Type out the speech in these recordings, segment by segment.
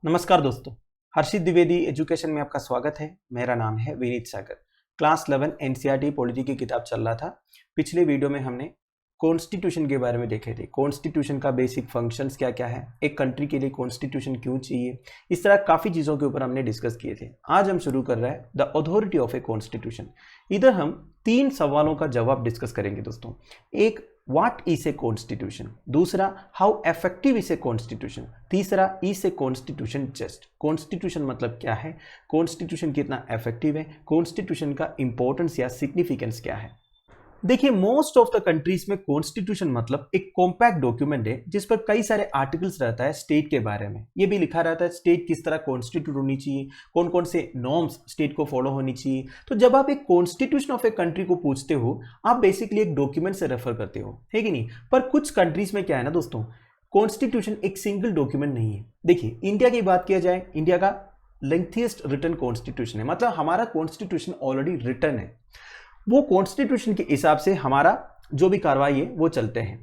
नमस्कार दोस्तों, हर्षित द्विवेदी एजुकेशन में आपका स्वागत है। मेरा नाम है विनीत सागर। क्लास 11 एनसीईआरटी पॉलिटी की किताब चल रहा था। पिछले वीडियो में हमने कॉन्स्टिट्यूशन के बारे में देखे थे। कॉन्स्टिट्यूशन का बेसिक फंक्शंस क्या क्या है, एक कंट्री के लिए कॉन्स्टिट्यूशन क्यों चाहिए, इस तरह काफ़ी चीज़ों के ऊपर हमने डिस्कस किए थे। आज हम शुरू कर रहे हैं the authority of a constitution. इधर हम 3 सवालों का जवाब डिस्कस करेंगे दोस्तों। एक, व्हाट इज ए कॉन्स्टिट्यूशन, दूसरा how effective is a constitution, तीसरा is a constitution just. Constitution मतलब क्या है, कॉन्स्टिट्यूशन कितना इफेक्टिव है, कॉन्स्टिट्यूशन का इंपॉर्टेंस या सिग्निफिकेंस क्या है। देखिए, मोस्ट ऑफ द कंट्रीज में कॉन्स्टिट्यूशन मतलब एक कॉम्पैक्ट डॉक्यूमेंट है जिस पर कई सारे आर्टिकल्स रहता है स्टेट के बारे में। ये भी लिखा रहता है स्टेट किस तरह कॉन्स्टिट्यूट होनी चाहिए, कौन कौन से नॉर्म्स स्टेट को फॉलो होनी चाहिए। तो जब आप एक कॉन्स्टिट्यूशन ऑफ ए कंट्री को पूछते हो, आप बेसिकली एक डॉक्यूमेंट से रेफर करते हो, है कि नहीं। पर कुछ कंट्रीज में क्या है ना दोस्तों, कॉन्स्टिट्यूशन एक सिंगल डॉक्यूमेंट नहीं है। देखिए, इंडिया की बात किया जाए, इंडिया का लेंथीएस्ट रिटन कॉन्स्टिट्यूशन है, मतलब हमारा कॉन्स्टिट्यूशन ऑलरेडी रिटन है। वो कॉन्स्टिट्यूशन के हिसाब से हमारा जो भी कार्रवाई है वो चलते हैं।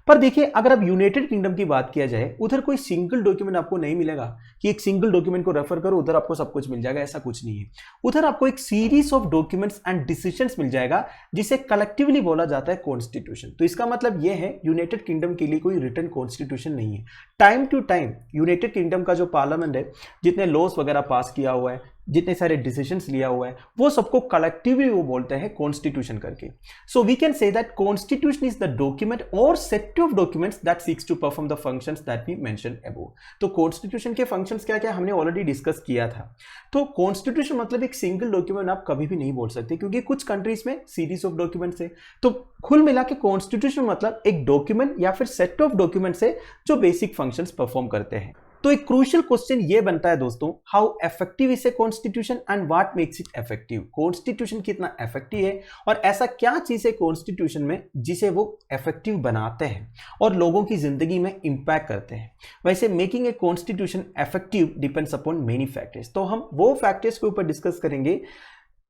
पर देखिए, अगर अब यूनाइटेड किंगडम की बात किया जाए, उधर कोई सिंगल डॉक्यूमेंट आपको नहीं मिलेगा कि एक सिंगल डॉक्यूमेंट को रेफर करो उधर आपको सब कुछ मिल जाएगा, ऐसा कुछ नहीं है। उधर आपको एक series of documents and decisions मिल जाएगा जिसे कलेक्टिवली बोला जाता है कॉन्स्टिट्यूशन। तो इसका मतलब यह है, यूनाइटेड किंगडम के लिए कोई रिटन कॉन्स्टिट्यूशन नहीं है। Time to time United Kingdom का जो पार्लियामेंट है, जितने लॉस वगैरह पास किया हुआ है, जितने सारे डिसीजंस लिया हुआ है, वो सबको कलेक्टिवली वो बोलते हैं कॉन्स्टिट्यूशन करके। So we can say that constitution is the document or set of documents that seeks to perform the functions that we mention above. तो कॉन्स्टिट्यूशन के फंक्शंस क्या क्या हमने ऑलरेडी डिस्कस किया था। तो कॉन्स्टिट्यूशन मतलब एक सिंगल डॉक्यूमेंट आप कभी भी नहीं बोल सकते, क्योंकि कुछ कंट्रीज में सीरीज ऑफ डॉक्यूमेंट्स है। तो कुल मिला के कॉन्स्टिट्यूशन मतलब एक डॉक्यूमेंट या फिर सेट ऑफ डॉक्यूमेंट्स है जो बेसिक फंक्शंस परफॉर्म करते हैं। तो एक क्रूशियल क्वेश्चन ये बनता है दोस्तों, how effective is a constitution and what makes it effective. Constitution कितना इफेक्टिव है और ऐसा क्या चीज है कॉन्स्टिट्यूशन में जिसे वो इफेक्टिव बनाते हैं और लोगों की जिंदगी में इंपैक्ट करते हैं। वैसे making a constitution effective depends upon many factors. तो हम वो फैक्टर्स के ऊपर डिस्कस करेंगे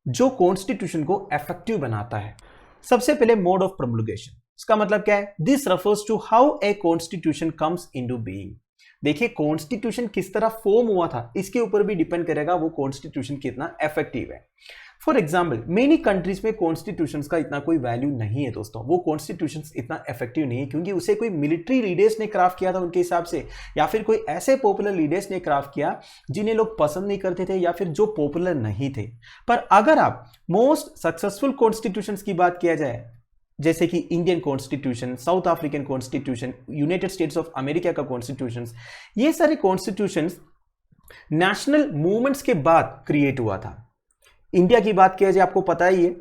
जो कॉन्स्टिट्यूशन को इफेक्टिव बनाता है। सबसे पहले मोड ऑफ प्रोमulgation। इसका मतलब क्या है, this refers to how a constitution comes into being. देखिए, कॉन्स्टिट्यूशन किस तरह फॉर्म हुआ था इसके ऊपर भी डिपेंड करेगा वो कॉन्स्टिट्यूशन कितना इफेक्टिव है। फॉर एग्जाम्पल, मेनी कंट्रीज में कॉन्स्टिट्यूशंस का इतना कोई वैल्यू नहीं है दोस्तों। वो कॉन्स्टिट्यूशंस इतना इफेक्टिव नहीं है क्योंकि उसे कोई मिलिट्री लीडर्स ने क्राफ्ट किया था उनके हिसाब से, या फिर कोई ऐसे पॉपुलर लीडर्स ने क्राफ्ट किया जिन्हें लोग पसंद नहीं करते थे या फिर जो पॉपुलर नहीं थे। पर अगर आप मोस्ट सक्सेसफुल कॉन्स्टिट्यूशंस की बात किया जाए, जैसे कि Indian constitution, south African constitution, United states of America का कॉन्स्टिट्यूशन, ये सारे कॉन्स्टिट्यूशंस नेशनल मूवमेंट्स के बाद क्रिएट हुआ था। इंडिया की बात किया जाए, आपको पता ही है,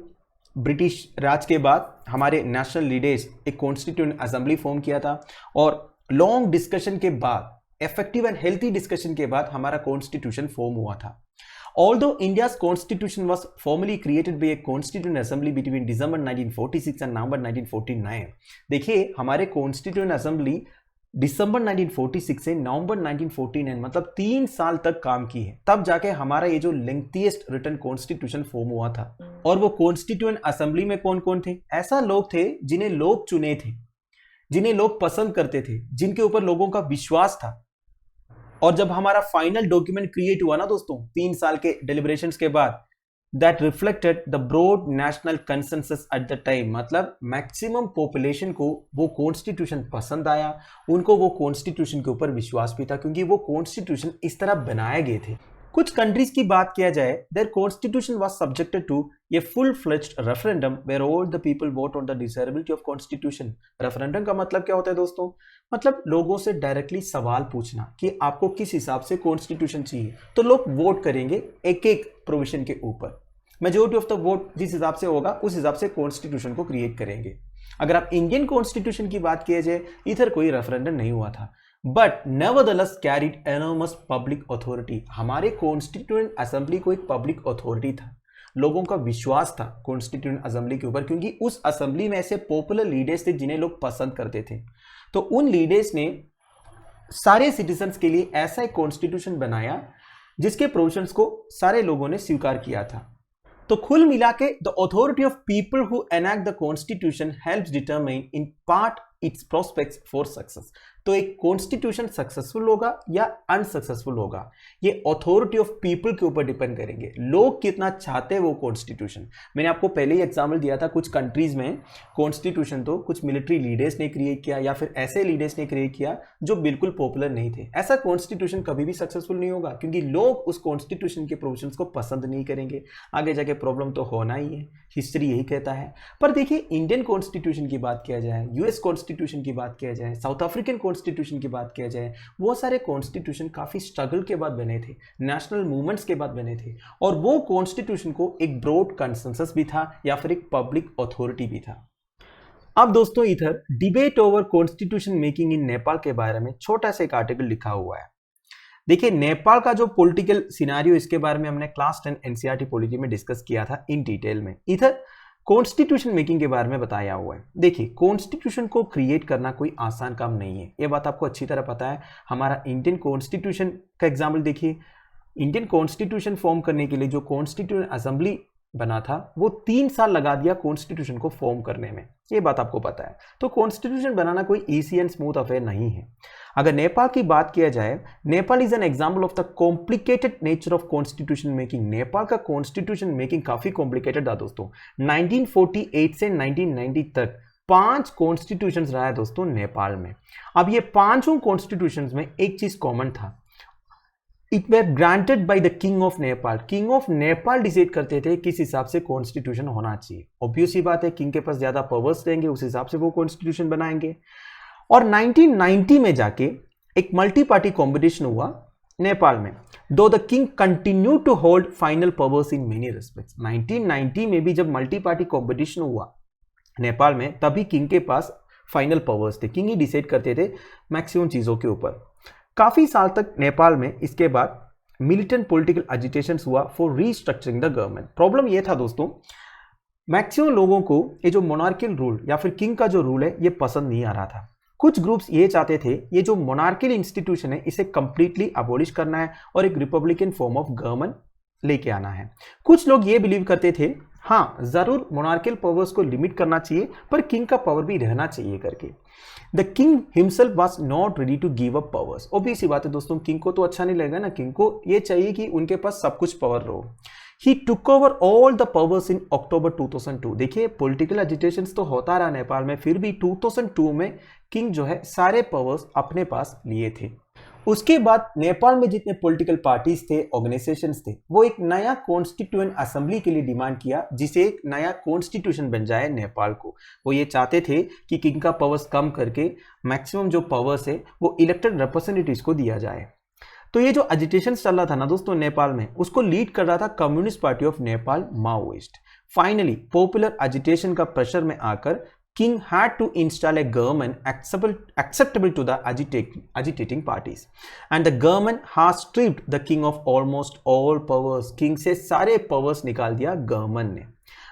ब्रिटिश राज के बाद हमारे नेशनल लीडर्स एक कॉन्स्टिट्यूएंट असेंबली फॉर्म किया था और लॉन्ग डिस्कशन के बाद, इफेक्टिव एंड हेल्थी डिस्कशन के बाद हमारा कॉन्स्टिट्यूशन फॉर्म हुआ था। Although India's constitution was formally created by a constituent assembly between December 1946 and November 1949, देखिए हमारे constituent assembly दिसंबर 1946 से नवंबर 1949 मतलब 3 साल तक काम की है, तब जाके हमारा ये जो लेंथीएस्ट रिटन कॉन्स्टिट्यूशन फॉर्म हुआ था। और वो कॉन्स्टिट्यूएंट असेंबली में कौन कौन थे, ऐसा लोग थे जिन्हें लोग चुने थे, जिन्हें लोग पसंद करते थे, जिनके ऊपर लोगों का विश्वास था। और जब हमारा फाइनल डॉक्यूमेंट क्रिएट हुआ ना दोस्तों 3 साल के डिलिब्रेशंस के बाद, that reflected the broad national consensus at the time, मतलब मैक्सिमम पॉपुलेशन को वो कॉन्स्टिट्यूशन पसंद आया, उनको वो कॉन्स्टिट्यूशन के ऊपर विश्वास भी था क्योंकि वो कॉन्स्टिट्यूशन इस तरह बनाए गए थे। कुछ कंट्रीज की बात किया जाए, there constitution was subjected to a full fledged referendum where all the people vote on the desirability of constitution. Referendum का मतलब क्या होता है दोस्तों, मतलब लोगों से डायरेक्टली सवाल पूछना कि आपको किस हिसाब से कॉन्स्टिट्यूशन चाहिए। तो लोग वोट करेंगे एक एक प्रोविजन के ऊपर, मेजोरिटी ऑफ द वोट जिस हिसाब से होगा उस हिसाब से कॉन्स्टिट्यूशन को क्रिएट करेंगे। अगर आप इंडियन कॉन्स्टिट्यूशन की बात किया जाए, इधर कोई रेफरेंडम नहीं हुआ था, but nevertheless carried enormous public authority. हमारे कॉन्स्टिट्यूएंट असेंबली को एक पब्लिक अथॉरिटी था, लोगों का विश्वास था कॉन्स्टिट्यूएंट असेंबली के ऊपर, क्योंकि उस असेंबली में ऐसे पॉपुलर लीडर्स थे जिन्हें लोग पसंद करते थे। तो उन लीडर्स ने सारे सिटीजन्स के लिए ऐसा एक कॉन्स्टिट्यूशन बनाया जिसके प्रोविजंस को सारे लोगों ने स्वीकार किया था। तो कुल मिला के the authority of people who enact the constitution helps determine in part it's prospects for success. तो एक कॉन्स्टिट्यूशन सक्सेसफुल होगा या अनसक्सेसफुल होगा, ये अथॉरिटी ऑफ पीपल के ऊपर डिपेंड करेंगे, लोग कितना चाहते हैं वो कॉन्स्टिट्यूशन। मैंने आपको पहले ही एग्जाम्पल दिया था, कुछ कंट्रीज में कॉन्स्टिट्यूशन तो कुछ मिलिट्री लीडर्स ने क्रिएट किया या फिर ऐसे लीडर्स ने क्रिएट किया जो बिल्कुल पॉपुलर नहीं थे। ऐसा कॉन्स्टिट्यूशन कभी भी सक्सेसफुल नहीं होगा, क्योंकि लोग उस कॉन्स्टिट्यूशन के प्रोविजंस को पसंद नहीं करेंगे, आगे जाके प्रॉब्लम तो होना ही है, हिस्ट्री यही कहता है। पर देखिए, इंडियन कॉन्स्टिट्यूशन की बात किया जाए, यूएस कॉन्स्टिट्यूशन की बात किया जाए, साउथ अफ्रीकन कॉन्स्टिट्यूशन की बात किया जाए, वो सारे कॉन्स्टिट्यूशन काफी स्ट्रगल के बाद बने थे, नेशनल मूवमेंट्स के बाद बने थे, और वो कॉन्स्टिट्यूशन को एक ब्रॉड कंसेंसस भी था या फिर एक पब्लिक अथॉरिटी भी था। अब दोस्तों इधर debate over constitution making in Nepal के बारे में छोटा सा एक आर्टिकल लिखा हुआ है। देखिए, नेपाल का जो पॉलिटिकल सिनेरियो, इसके बारे में हमने क्लास 10 एनसीईआरटी पॉलिटी में डिस्कस किया था इन डिटेल में। इधर कॉन्स्टिट्यूशन मेकिंग के बारे में बताया हुआ है। देखिए, कॉन्स्टिट्यूशन को क्रिएट करना कोई आसान काम नहीं है, ये बात आपको अच्छी तरह पता है। हमारा इंडियन कॉन्स्टिट्यूशन का एग्जाम्पल देखिए, इंडियन कॉन्स्टिट्यूशन फॉर्म करने के लिए जो कॉन्स्टिट्यूशन असेंबली बना था, वो 3 साल लगा दिया कॉन्स्टिट्यूशन को फॉर्म करने में, ये बात आपको पता है। तो कॉन्स्टिट्यूशन बनाना कोई इजी एंड स्मूथ अफेयर नहीं है। अगर नेपाल की बात किया जाए, Nepal is an example of the complicated nature of constitution making. Nepal का कॉन्स्टिट्यूशन मेकिंग काफी कॉम्प्लिकेटेड था दोस्तों। 1948 से 1990 तक 5 कॉन्स्टिट्यूशन रहा है दोस्तों नेपाल में। अब ये 5 कॉन्स्टिट्यूशन में एक चीज कॉमन था, it were granted by the king of Nepal. King of Nepal decide करते थे किस हिसाब से कॉन्स्टिट्यूशन होना चाहिए। ऑब्वियस ही बात है, किंग के पास ज्यादा पावर्स रहेंगे, उस हिसाब से वो कॉन्स्टिट्यूशन बनाएंगे। और 1990 में जाके एक मल्टी पार्टी कॉम्पिटिशन हुआ नेपाल में, though the king continue to hold final powers in many respects. 1990 में भी जब मल्टी पार्टी कॉम्पिटिशन हुआ नेपाल में, तभी किंग के पास फाइनल पावर्स थे, किंग ही डिसाइड करते थे मैक्सिमम चीजों के ऊपर। काफी साल तक नेपाल में इसके बाद मिलिटेंट पॉलिटिकल एजिटेशंस हुआ for restructuring the government. Problem यह था दोस्तों, मैक्सिमम लोगों को ये जो मोनार्कियल रूल या फिर किंग का जो रूल है, ये पसंद नहीं आ रहा था। कुछ ग्रुप्स ये चाहते थे ये जो मोनार्कियल इंस्टीट्यूशन है, इसे कंप्लीटली अबॉलिश करना है और एक रिपब्लिकन फॉर्म ऑफ गवर्नमेंट लेके आना है। कुछ लोग ये बिलीव करते थे, हाँ जरूर मोनार्कियल पावर्स को लिमिट करना चाहिए, पर किंग का पावर भी रहना चाहिए करके। The king himself was not ready to give up powers. Obvious सी बात है दोस्तों, किंग को तो अच्छा नहीं लगेगा ना, किंग को ये चाहिए कि उनके पास सब कुछ पावर रहो। He took over all the powers in October 2002। देखिए, पॉलिटिकल एजिटेशंस तो होता रहा नेपाल में, फिर भी 2002 में किंग जो है सारे पावर्स अपने पास लिए थे। उसके बाद नेपाल में जितने पॉलिटिकल पार्टीज थे, ऑर्गेनाइजेशंस थे, वो एक नया कॉन्स्टिट्यूएंट असेंबली के लिए डिमांड किया, जिसे एक नया कॉन्स्टिट्यूशन बन जाए नेपाल को। वो ये चाहते थे कि किंग का पावर्स कम करके मैक्सिमम जो पावर्स है वो इलेक्टेड रिप्रेजेंटेटिव्स को दिया जाए। तो ये जो एजिटेशन चल रहा था ना दोस्तों नेपाल में, उसको लीड कर रहा था communist party of Nepal, Maoist. Finally popular agitation का प्रेशर में आकर king had to install a government acceptable to the agitating parties, and the government has stripped the king of almost all powers। king से सारे powers निकाल दिया government ने।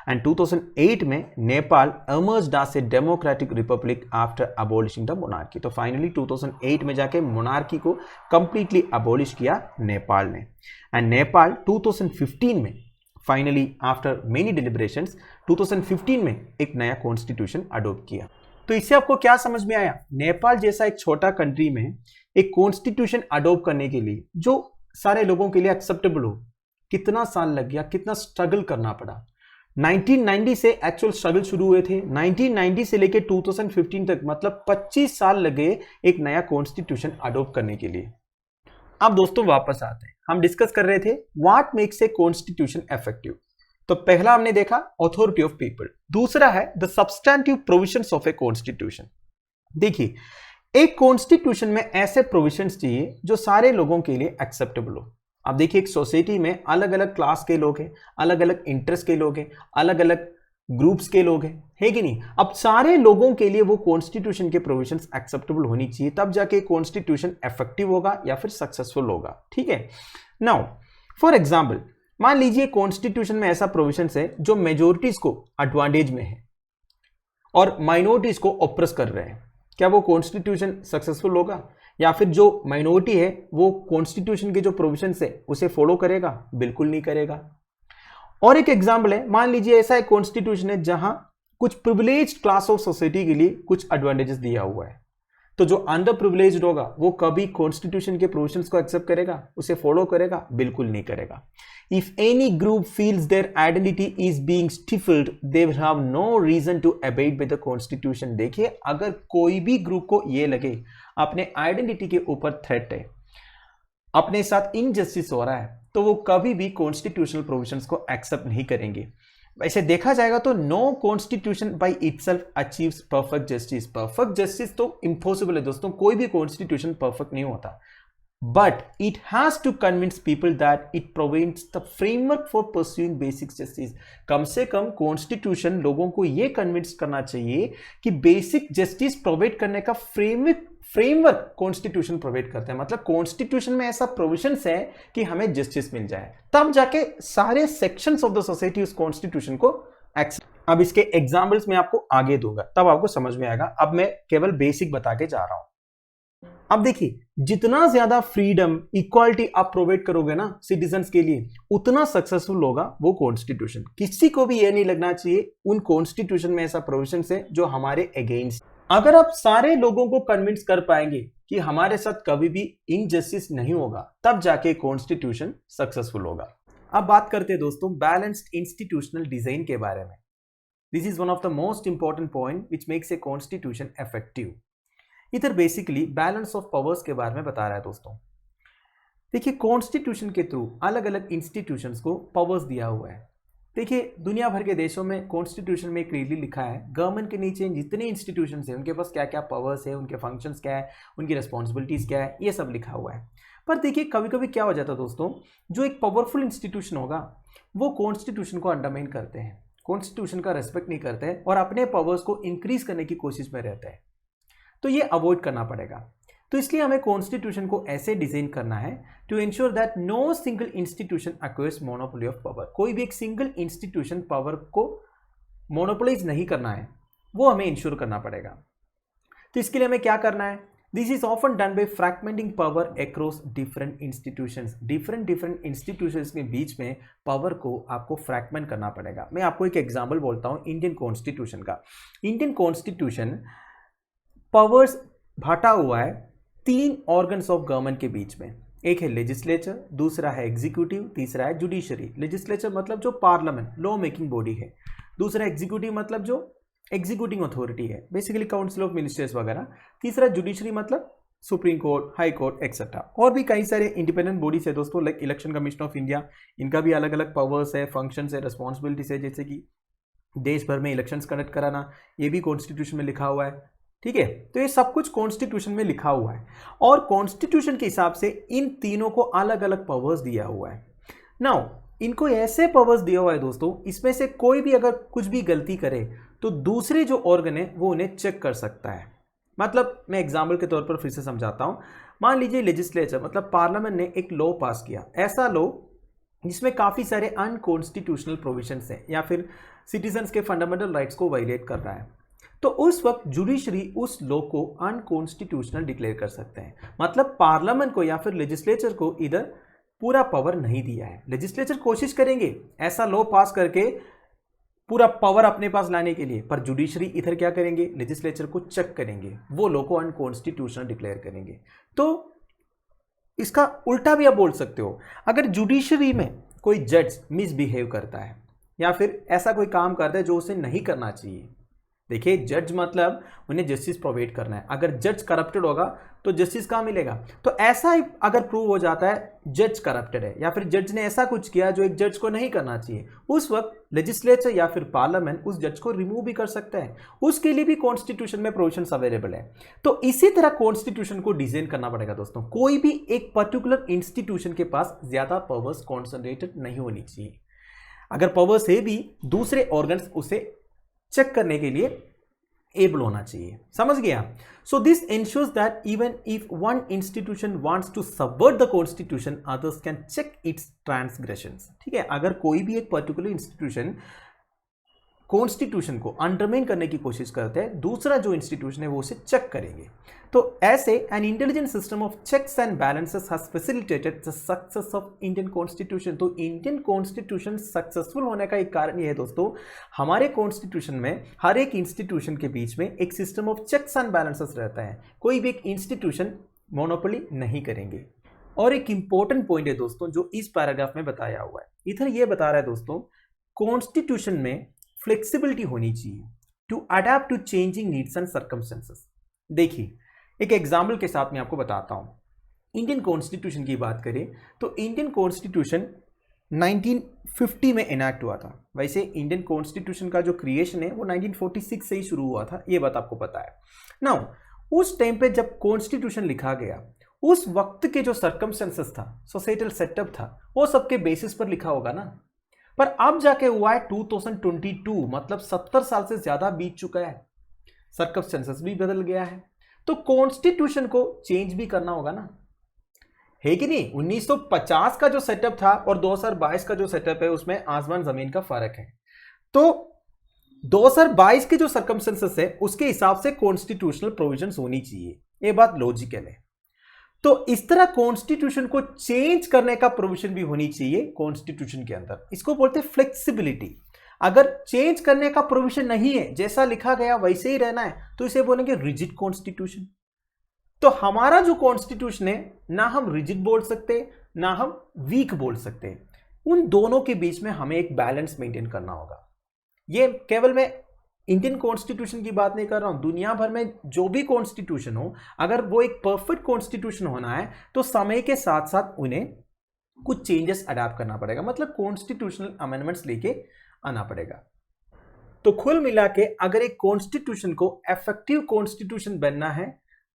and 2008 में Nepal emerged as a democratic republic after abolishing the monarchy। तो finally 2008 में जाके monarchy को कंप्लीटली अबॉलिश किया नेपाल ने। एंड नेपाल 2015 में फाइनली आफ्टर मेनी डिलिब्रेशंस 2015 में एक नया कॉन्स्टिट्यूशन अडॉप्ट किया। तो इससे आपको क्या समझ में आया? नेपाल जैसा एक छोटा कंट्री में एक कॉन्स्टिट्यूशन अडॉप्ट करने के लिए जो सारे लोगों के लिए एक्सेप्टेबल हो, कितना साल लग गया, कितना स्ट्रगल करना पड़ा। 1990 से एक्चुअल स्ट्रगल शुरू हुए थे, 1990 से लेकर 2015 तक मतलब 25 साल लगे एक नया कॉन्स्टिट्यूशन अडॉप्ट करने के लिए। अब दोस्तों वापस आते हैं, हम डिस्कस कर रहे थे what makes a constitution effective. तो पहला हमने देखा अथॉरिटी ऑफ पीपल, दूसरा है the substantive provisions of a constitution. देखिए, एक कॉन्स्टिट्यूशन में ऐसे प्रोविजंस चाहिए जो सारे लोगों के लिए एक्सेप्टेबल हो। अब देखिए, एक सोसाइटी में अलग अलग क्लास के लोग हैं, अलग अलग इंटरेस्ट के लोग हैं, अलग अलग ग्रुप्स के लोग हैं, है कि नहीं? अब सारे लोगों के लिए वो कॉन्स्टिट्यूशन के प्रोविजंस एक्सेप्टेबल होनी चाहिए, तब जाके कॉन्स्टिट्यूशन इफेक्टिव होगा या फिर सक्सेसफुल होगा। ठीक है, नाउ फॉर एग्जांपल मान लीजिए कॉन्स्टिट्यूशन में ऐसा प्रोविजंस है जो मेजोरिटीज को एडवांटेज में है और माइनॉरिटीज को ऑप्रेस कर रहे हैं, क्या वो कॉन्स्टिट्यूशन सक्सेसफुल होगा? या फिर जो माइनॉरिटी है वो कॉन्स्टिट्यूशन के जो प्रोविजंस है उसे फॉलो करेगा? बिल्कुल नहीं करेगा। और एक एग्जाम्पल है, मान लीजिए ऐसा एक कॉन्स्टिट्यूशन है जहां कुछ प्रिविलेज्ड क्लास ऑफ सोसाइटी के लिए कुछ एडवांटेजेस दिया हुआ है, तो जो अंडर प्रिविलेज्ड होगा वो कभी कॉन्स्टिट्यूशन के प्रोविजंस को एक्सेप्ट करेगा, उसे फॉलो करेगा? बिल्कुल नहीं करेगा। If any group feels their identity is being stifled they will have no reason to abide by the constitution. देखिए, अगर कोई भी ग्रुप को ये लगे अपने आइडेंटिटी के ऊपर थ्रेट है, अपने साथ इनजस्टिस हो रहा है, तो वो कभी भी कॉन्स्टिट्यूशनल प्रोविजंस को एक्सेप्ट नहीं करेंगे। वैसे देखा जाएगा तो no constitution by itself achieves perfect justice. Perfect justice तो इम्पॉसिबल है दोस्तों, कोई भी कॉन्स्टिट्यूशन परफेक्ट नहीं होता, but it has to convince people that it provides the framework for pursuing basic justice. कम से कम कॉन्स्टिट्यूशन लोगों को यह कन्विंस करना चाहिए कि बेसिक जस्टिस प्रोवाइड करने का फ्रेमवर्क कॉन्स्टिट्यूशन प्रोवाइड करते हैं। मतलब कॉन्स्टिट्यूशन में ऐसा प्रोविजंस है कि हमें जस्टिस मिल जाए, तब जाके सारे सेक्शंस ऑफ द सोसाइटी उस कॉन्स्टिट्यूशन को एक्सेप्ट। अब इसके एग्जांपल्स मैं आपको आगे दूंगा, तब आपको समझ में आएगा। अब मैं केवल बेसिक बता के जा रहा हूं। अब देखिए, जितना ज्यादा फ्रीडम इक्वालिटी आप प्रोवाइड करोगे ना सिटीजन्स के लिए, उतना सक्सेसफुल होगा वो कॉन्स्टिट्यूशन। किसी को भी ये नहीं लगना चाहिए उन कॉन्स्टिट्यूशन में ऐसा प्रोविजन है जो हमारे अगेंस्ट। अगर आप सारे लोगों को कन्विंस कर पाएंगे कि हमारे साथ कभी भी इनजस्टिस नहीं होगा, तब जाके कॉन्स्टिट्यूशन सक्सेसफुल होगा। अब बात करते हैं दोस्तों बैलेंस्ड इंस्टीट्यूशनल डिजाइन के बारे में। This is one of the most important point which makes a constitution effective. इधर बेसिकली बैलेंस ऑफ पावर्स के बारे में बता रहा है दोस्तों। देखिए, कॉन्स्टिट्यूशन के थ्रू अलग अलग इंस्टीट्यूशंस को पावर्स दिया हुआ है। देखिए, दुनिया भर के देशों में कॉन्स्टिट्यूशन में क्लियरली लिखा है गवर्नमेंट के नीचे जितने इंस्टीट्यूशंस हैं उनके पास क्या क्या पावर्स है, उनके फंक्शंस क्या है, उनकी रिस्पॉन्सिबिलिटीज़ क्या है, ये सब लिखा हुआ है। पर देखिए, कभी कभी क्या हो जाता है दोस्तों, जो एक पावरफुल इंस्टीट्यूशन होगा वो कॉन्स्टिट्यूशन को अंडरमाइन करते हैं, कॉन्स्टिट्यूशन का रेस्पेक्ट नहीं करते हैं और अपने पावर्स को इंक्रीज करने की कोशिश में रहते हैं। तो ये अवॉइड करना पड़ेगा। तो इसलिए हमें कॉन्स्टिट्यूशन को ऐसे डिजाइन करना है to ensure that no single institution acquires monopoly of power. कोई भी एक सिंगल इंस्टीट्यूशन पावर को मोनोपोलाइज नहीं करना है, वो हमें इंश्योर करना पड़ेगा। तो इसके लिए हमें क्या करना है? This is often done by fragmenting power across different institutions. Different institutions के बीच में पावर को आपको फ्रैगमेंट करना पड़ेगा। मैं आपको एक एग्जाम्पल बोलता हूँ इंडियन कॉन्स्टिट्यूशन का। इंडियन कॉन्स्टिट्यूशन पावर्स बांटा हुआ है 3 ऑर्गन्स ऑफ गवर्नमेंट के बीच में। एक है लेजिस्लेचर, दूसरा है एग्जीक्यूटिव, तीसरा है जुडिशरी। लेजिस्लेचर मतलब जो पार्लियामेंट लॉ मेकिंग बॉडी है, दूसरा एग्जीक्यूटिव मतलब जो एग्जीक्यूटिंग अथॉरिटी है, बेसिकली काउंसिल ऑफ मिनिस्टर्स वगैरह, तीसरा जुडिशरी मतलब supreme court, high court etcetera. और भी कई सारे इंडिपेंडेंट बॉडीज है दोस्तों, like election commission of India, इनका भी अलग अलग पावर्स है, फंक्शंस है, रिस्पॉन्सिबिलिटीज है, जैसे कि देश भर में इलेक्शंस कंडक्ट कराना, ये भी कॉन्स्टिट्यूशन में लिखा हुआ है। ठीक है, तो ये सब कुछ कॉन्स्टिट्यूशन में लिखा हुआ है और कॉन्स्टिट्यूशन के हिसाब से इन तीनों को अलग अलग पावर्स दिया हुआ है। नाउ इनको ऐसे पावर्स दिया हुआ है दोस्तों, इसमें से कोई भी अगर कुछ भी गलती करे तो दूसरे जो ऑर्गन है वो उन्हें चेक कर सकता है। मतलब मैं एग्जाम्पल के तौर पर फिर से समझाता हूं। मान लीजिए लेजिस्लेचर मतलब पार्लियामेंट ने एक लॉ पास किया, ऐसा लॉ जिसमें काफी सारे अनकॉन्स्टिट्यूशनल प्रोविजंस हैं या फिर सिटीजन्स के फंडामेंटल राइट्स को वायलेट कर रहा है, तो उस वक्त जुडिशरी उस लॉ को अनकॉन्स्टिट्यूशनल डिक्लेयर कर सकते हैं। मतलब पार्लियामेंट को या फिर लेजिस्लेचर को इधर पूरा पावर नहीं दिया है। लेजिस्लेचर कोशिश करेंगे ऐसा लॉ पास करके पूरा पावर अपने पास लाने के लिए, पर जुडिशरी इधर क्या करेंगे, लेजिस्लेचर को चेक करेंगे, वो लॉ को अनकॉन्स्टिट्यूशनल डिक्लेयर करेंगे। तो इसका उल्टा भी आप बोल सकते हो, अगर जुडिशरी में कोई जज मिसबिहेव करता है या फिर ऐसा कोई काम करता है जो उसे नहीं करना चाहिए। देखिए, जज मतलब उन्हें जस्टिस प्रोवाइड करना है, अगर जज करप्टेड होगा तो जस्टिस कहाँ मिलेगा? तो ऐसा ही अगर प्रूव हो जाता है जज करप्टेड है या फिर जज ने ऐसा कुछ किया जो एक जज को नहीं करना चाहिए, उस वक्त लेजिस्लेचर या फिर पार्लियामेंट उस जज को रिमूव भी कर सकता है। उसके लिए भी कॉन्स्टिट्यूशन में प्रोविजंस अवेलेबल है। तो इसी तरह कॉन्स्टिट्यूशन को डिजाइन करना पड़ेगा दोस्तों। कोई भी एक पर्टिकुलर इंस्टीट्यूशन के पास ज्यादा पावर्स कॉन्सेंट्रेटेड नहीं होनी चाहिए। अगर पावर्स है भी, दूसरे ऑर्गन्स उसे चेक करने के लिए एबल होना चाहिए। समझ गया? So this ensures that even if one institution wants to subvert the constitution, others can check its transgressions. ठीक है, अगर कोई भी एक पर्टिकुलर इंस्टीट्यूशन कॉन्स्टिट्यूशन को अंडरमाइन करने की कोशिश करते हैं, दूसरा जो इंस्टीट्यूशन है वो उसे चेक करेंगे। तो ऐसे an intelligent system of checks and balances has facilitated the success of Indian constitution. तो इंडियन कॉन्स्टिट्यूशन सक्सेसफुल होने का एक कारण यह है दोस्तों, हमारे कॉन्स्टिट्यूशन में हर एक इंस्टीट्यूशन के बीच में एक system of checks and balances रहता है, कोई भी एक इंस्टीट्यूशन मोनोपोली नहीं करेंगे। और एक इंपॉर्टेंट पॉइंट है दोस्तों जो इस पैराग्राफ में बताया हुआ है, इधर यह बता रहा है दोस्तों, कॉन्स्टिट्यूशन में फ्लेक्सिबिलिटी होनी चाहिए to adapt to changing needs and circumstances. देखिए एक एग्जाम्पल के साथ मैं आपको बताता हूं। इंडियन कॉन्स्टिट्यूशन की बात करें तो इंडियन कॉन्स्टिट्यूशन 1950 में इनैक्ट हुआ था। वैसे इंडियन कॉन्स्टिट्यूशन का जो क्रिएशन है वो 1946 से ही शुरू हुआ था, ये बात आपको पता है। नाउ उस टाइम पे जब कॉन्स्टिट्यूशन लिखा गया, उस वक्त के जो सर्कमस्टेंसेस था, सोसाइटल सेटअप था, वो सबके बेसिस पर लिखा होगा ना। पर अब जाके हुआ है 2022, मतलब 70 साल से ज्यादा बीत चुका है, सर्कमस्टेंसेस भी बदल गया है, तो कॉन्स्टिट्यूशन को चेंज भी करना होगा ना, है कि नहीं। 1950 का जो सेटअप था और 2022 का जो सेटअप है उसमें आसमान जमीन का फर्क है। तो 2022 के जो सर्कमस्टेंसेस है उसके हिसाब से कॉन्स्टिट्यूशनल प्रोविजंस होनी चाहिए, ये बात लॉजिकल है। तो इस तरह कॉन्स्टिट्यूशन को चेंज करने का प्रोविजन भी होनी चाहिए कॉन्स्टिट्यूशन के अंदर, इसको बोलते हैं फ्लेक्सिबिलिटी। अगर चेंज करने का प्रोविजन नहीं है, जैसा लिखा गया वैसे ही रहना है, तो इसे बोलेंगे रिजिड कॉन्स्टिट्यूशन। तो हमारा जो कॉन्स्टिट्यूशन है, ना हम रिजिड बोल सकते ना हम वीक बोल सकते, उन दोनों के बीच में हमें एक बैलेंस मेंटेन करना होगा। ये केवल मैं इंडियन कॉन्स्टिट्यूशन की बात नहीं कर रहा हूं, दुनिया भर में जो भी कॉन्स्टिट्यूशन हो, अगर वो एक परफेक्ट कॉन्स्टिट्यूशन होना है तो समय के साथ साथ उन्हें कुछ चेंजेस अडॉप्ट करना पड़ेगा, मतलब कॉन्स्टिट्यूशनल अमेंडमेंट्स लेके आना पड़ेगा। तो कुल मिला के अगर एक कॉन्स्टिट्यूशन को इफेक्टिव कॉन्स्टिट्यूशन बनना है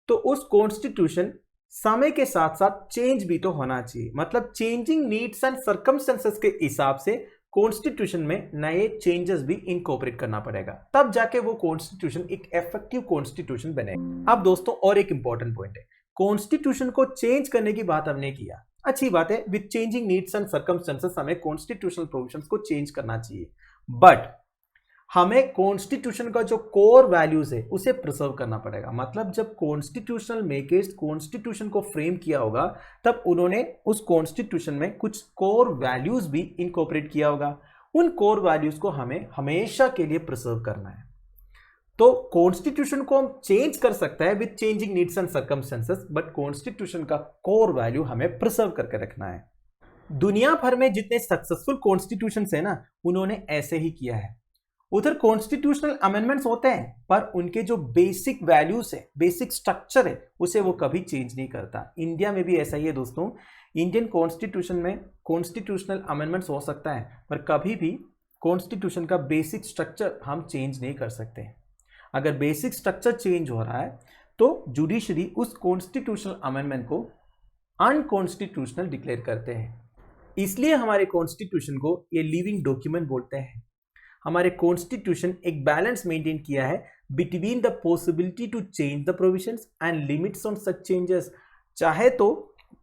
तो उस कॉन्स्टिट्यूशन समय के साथ साथ चेंज भी तो होना चाहिए, मतलब चेंजिंग नीड्स एंड सर्कमस्टेंसेस के हिसाब से कॉन्स्टिट्यूशन में नए चेंजेस भी इनकॉर्पोरेट करना पड़ेगा, तब जाके वो कॉन्स्टिट्यूशन एक इफेक्टिव कॉन्स्टिट्यूशन बनेगा। अब दोस्तों और एक इंपॉर्टेंट पॉइंट है, कॉन्स्टिट्यूशन को चेंज करने की बात हमने किया, अच्छी बात है, with changing needs and circumstances हमें कॉन्स्टिट्यूशनल प्रोविजंस को चेंज करना चाहिए, बट हमें कॉन्स्टिट्यूशन का जो कोर वैल्यूज है उसे प्रिजर्व करना पड़ेगा। मतलब जब कॉन्स्टिट्यूशनल मेकर्स कॉन्स्टिट्यूशन को फ्रेम किया होगा तब उन्होंने उस कॉन्स्टिट्यूशन में कुछ कोर वैल्यूज भी इनकॉर्पोरेट किया होगा, उन कोर वैल्यूज को हमें हमेशा के लिए प्रिजर्व करना है। तो कॉन्स्टिट्यूशन को हम चेंज कर सकते हैं with changing needs and circumstances, but constitution का कोर वैल्यू हमें प्रिजर्व करके रखना है। दुनिया भर में जितने सक्सेसफुल कॉन्स्टिट्यूशन है ना, उन्होंने ऐसे ही किया है। उधर कॉन्स्टिट्यूशनल अमेंडमेंट्स होते हैं पर उनके जो बेसिक वैल्यूज है, बेसिक स्ट्रक्चर है, उसे वो कभी चेंज नहीं करता। इंडिया में भी ऐसा ही है दोस्तों, इंडियन कॉन्स्टिट्यूशन में कॉन्स्टिट्यूशनल अमेंडमेंट्स हो सकता है पर कभी भी कॉन्स्टिट्यूशन का बेसिक स्ट्रक्चर हम चेंज नहीं कर सकते। अगर बेसिक स्ट्रक्चर चेंज हो रहा है तो जुडिशरी उस कॉन्स्टिट्यूशनल अमेंडमेंट को अनकॉन्स्टिट्यूशनल डिक्लेयर करते हैं। इसलिए हमारे कॉन्स्टिट्यूशन को ये लिविंग डॉक्यूमेंट बोलते हैं। हमारे कॉन्स्टिट्यूशन एक बैलेंस मेंटेन किया है between the possibility to change the provisions and limits on such changes. चाहे तो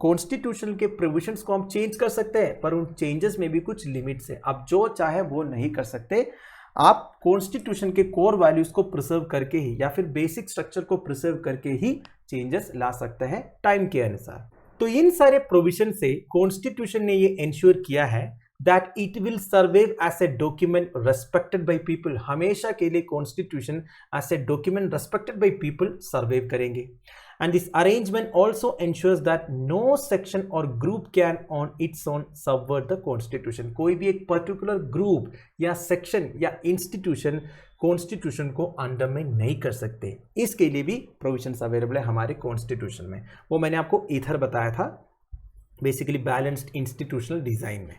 कॉन्स्टिट्यूशन के प्रोविजंस को हम चेंज कर सकते हैं पर उन चेंजेस में भी कुछ लिमिट्स है, आप जो चाहे वो नहीं कर सकते। आप कॉन्स्टिट्यूशन के कोर वैल्यूज को प्रिजर्व करके ही या फिर बेसिक स्ट्रक्चर को प्रिजर्व करके ही चेंजेस ला सकते हैं टाइम के अनुसार। तो इन सारे प्रोविजन से कॉन्स्टिट्यूशन ने ये इंश्योर किया है that it will survive as a document respected by people। हमेशा के लिए constitution as a document respected by people survive करेंगे। and this arrangement also ensures that no section or group can on its own subvert the constitution। कोई भी एक particular group या section या institution constitution को अंडरमाइन नहीं कर सकते, इसके लिए भी प्रोविजंस अवेलेबल है हमारे कॉन्स्टिट्यूशन में। वो मैंने आपको इधर बताया था, बेसिकली बैलेंस्ड इंस्टीट्यूशनल डिजाइन में।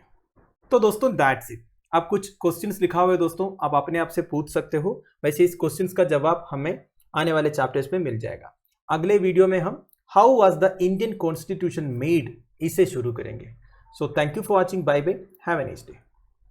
तो दोस्तों दैट्स इट। अब कुछ क्वेश्चंस लिखा हुआ है दोस्तों, आप अपने आप से पूछ सकते हो। वैसे इस क्वेश्चंस का जवाब हमें आने वाले चैप्टर्स में मिल जाएगा। अगले वीडियो में हम how was the Indian constitution made इसे शुरू करेंगे। So thank you for watching, bye bye, have a nice day.